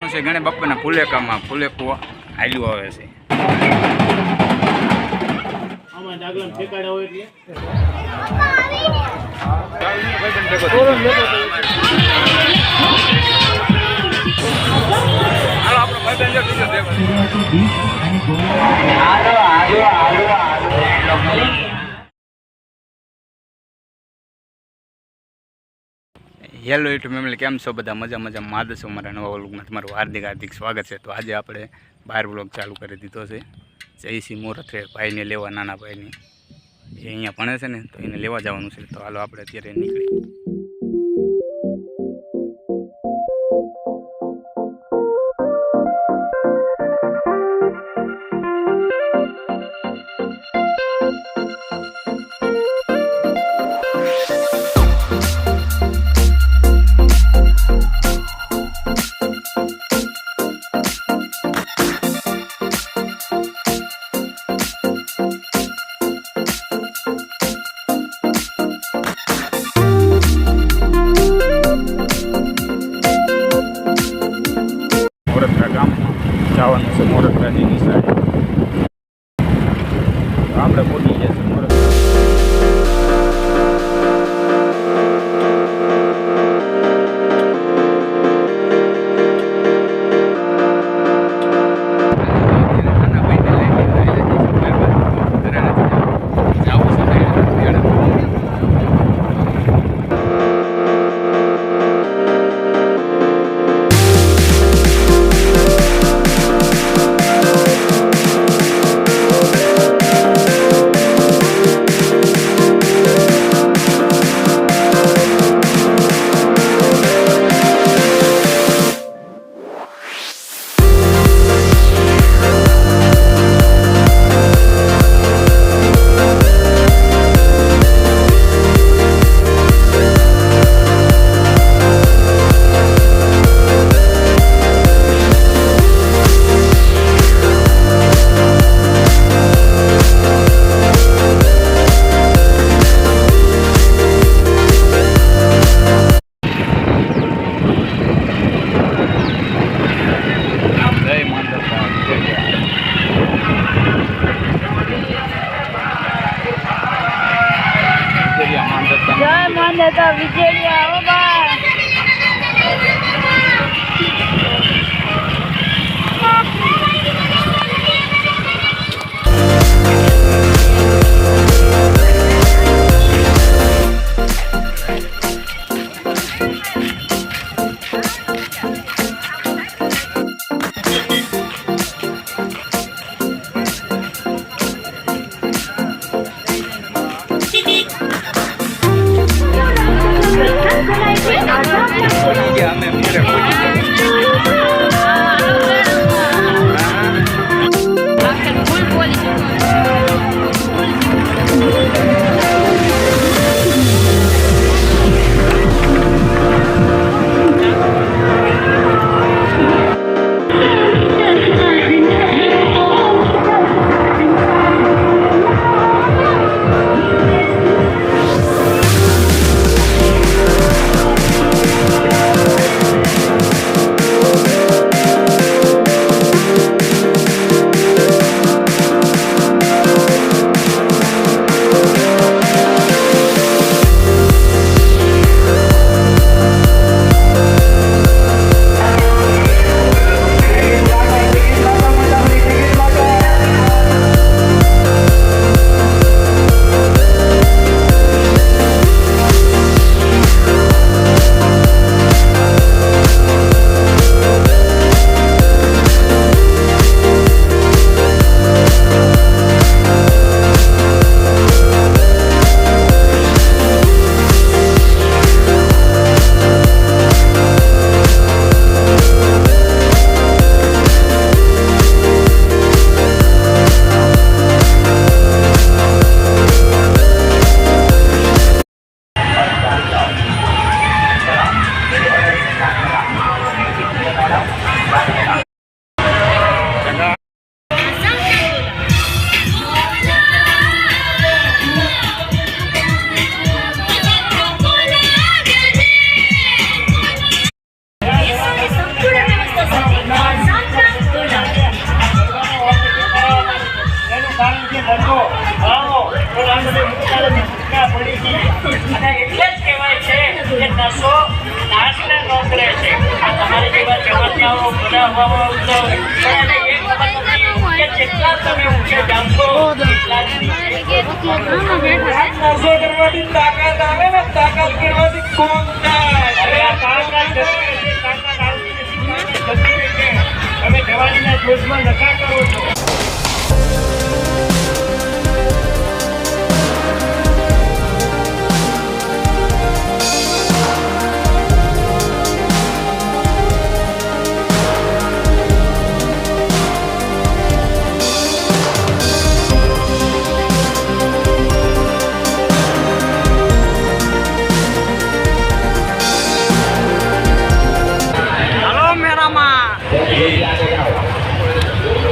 છે ગણે બાપાના ફુલેકામાં ફુલેકું હાલ્યું આવે છે. આમાં ડાગલામ ઠેકાડ્યા હોય હેલો યુટ્યુબ ફેમિલી, કેમ છો બધા? મજા માદ છો. મારા નવા વ્લોગમાં તમારું હાર્દિક સ્વાગત છે. તો આજે આપણે બહાર વ્લોગ ચાલુ કરી દીધો છે. જયસિંહ મોરથે ભાઈને લેવા, નાના ભાઈને, એ અહીંયા ભણે છે ને, તો એને લેવા જવાનું છે. તો હાલો આપણે અત્યારે નીકળી. મોરથરા ગામમાં જવાનું છે. મોરથરાની નિશાળે આપણે પહોંચી જશે મોરથરા. અને એટલે જ કહેવાય છે કે નશો નાશને નોંધરે છે. આ તમારી જેવા ચમત્કારો બધા હવામાં ઉડતા હોય પણ એને એ ખબર નથી કે જેટલા તમે ઊંચે જામશો એટલા જ નીચે. નશો કરવાની તાકાત આવે ને તાકાત કરવાની કોમ થાય. અરે આ તાકાત જતી રહેશે, તાકાત આવતી નથી, તાકાત જતી રહેશે. તમે જવાનીના જોશમાં નશા કરો છો.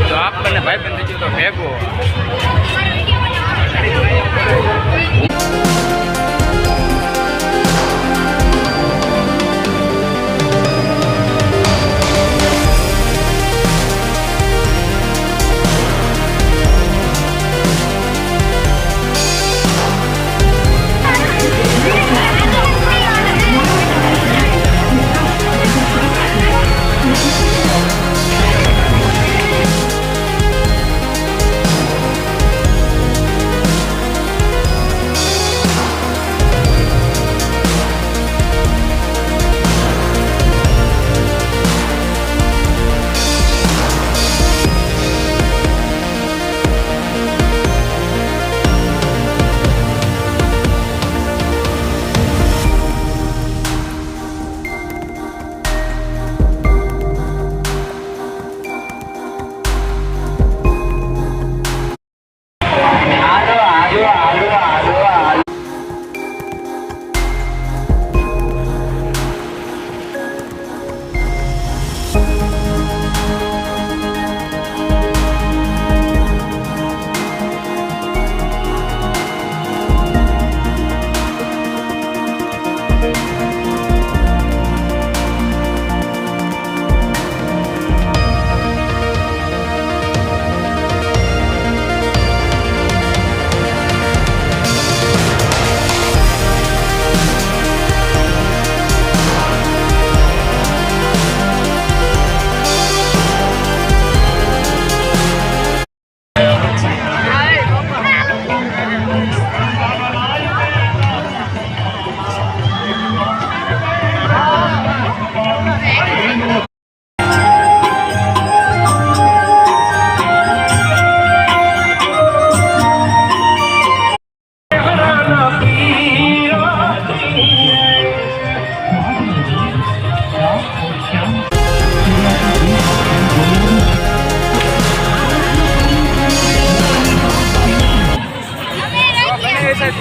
તો આપણને ભાઈ બંધ થઈ ગયું તો ભેગો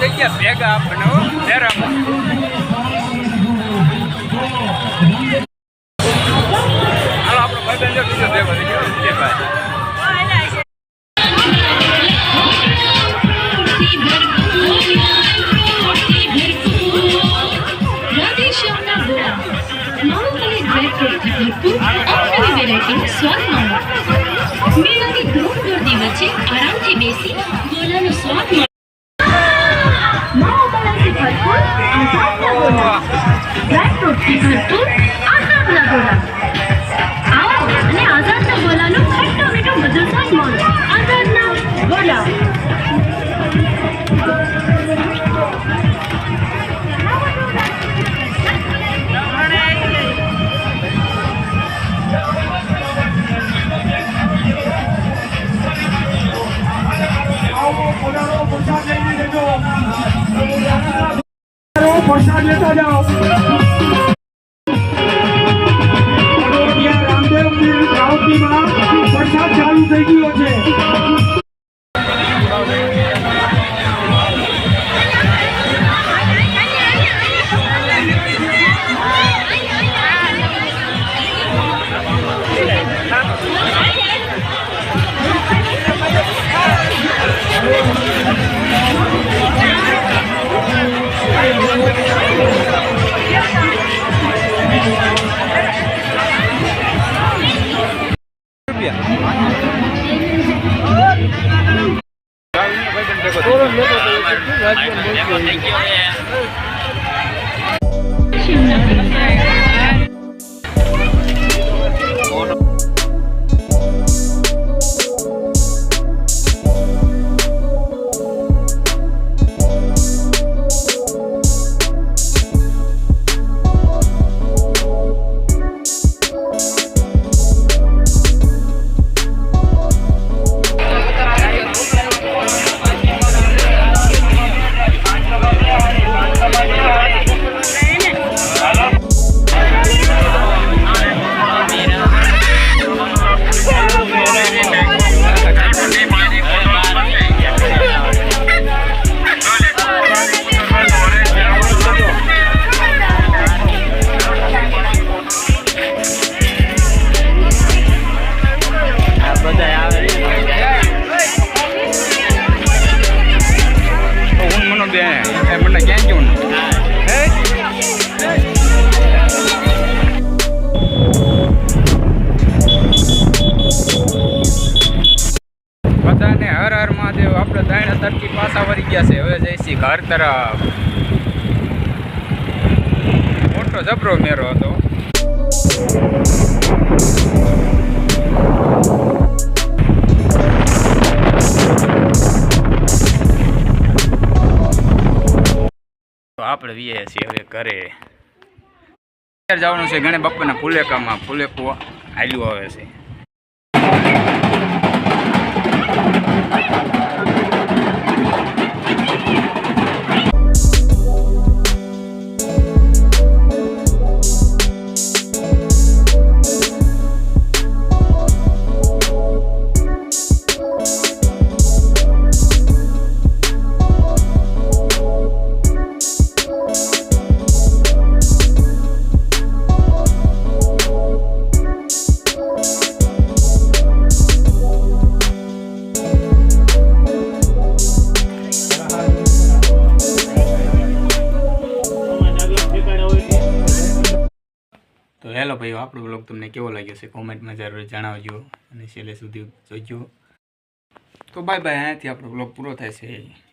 જગ્યા ભેગા આપણને ડેરામાં હાલો આપણો ભાઈ બંધ બીજો ભેગો થઈ ગયો વિજયભાઈ. મેળાની ધૂમ ગર્દી વચ્ચે આરામથી બેસી ગોલાનો સ્વાદ ભરપૂર આઝાદના ગોલા, ડ્રાયફ્રૂટથી ભરપૂર આઝાદના ગોલા. આવો અને આઝાદના ગોલાનો ખટ્ટો મીઠો મધુર સ્વાદ માણો. આઝાદના ગોલા. પ્રસાદ લેતા જાઓ. રામદેવ રાવતીમાં પ્રસાદ ચાલુ થઈ ગયો છે. ભેગો થઈ ગયો છે. મને ક્યાં જવું બધાને હર હર મહાદેવ. આપણે ત્રણ તરફી પાછા વળી ગયા છે. હવે જઈશી ઘર તરફ. મોટો જબરો મેરો હતો. આપણે વીએ છીએ હવે ઘરે. જવાનું છે ગણે બાપાના ફુલેકામાં. ફુલેકું હાલ્યું આવે છે. તો હેલો ભાઈઓ, આપણો બ્લોગ તમને કેવો લાગ્યો છે કોમેન્ટમાં જરૂર જણાવજો અને છેલ્લે સુધી જોજો. તો બાય બાય. અહીંયાથી આપણો બ્લોગ પૂરો થાય છે.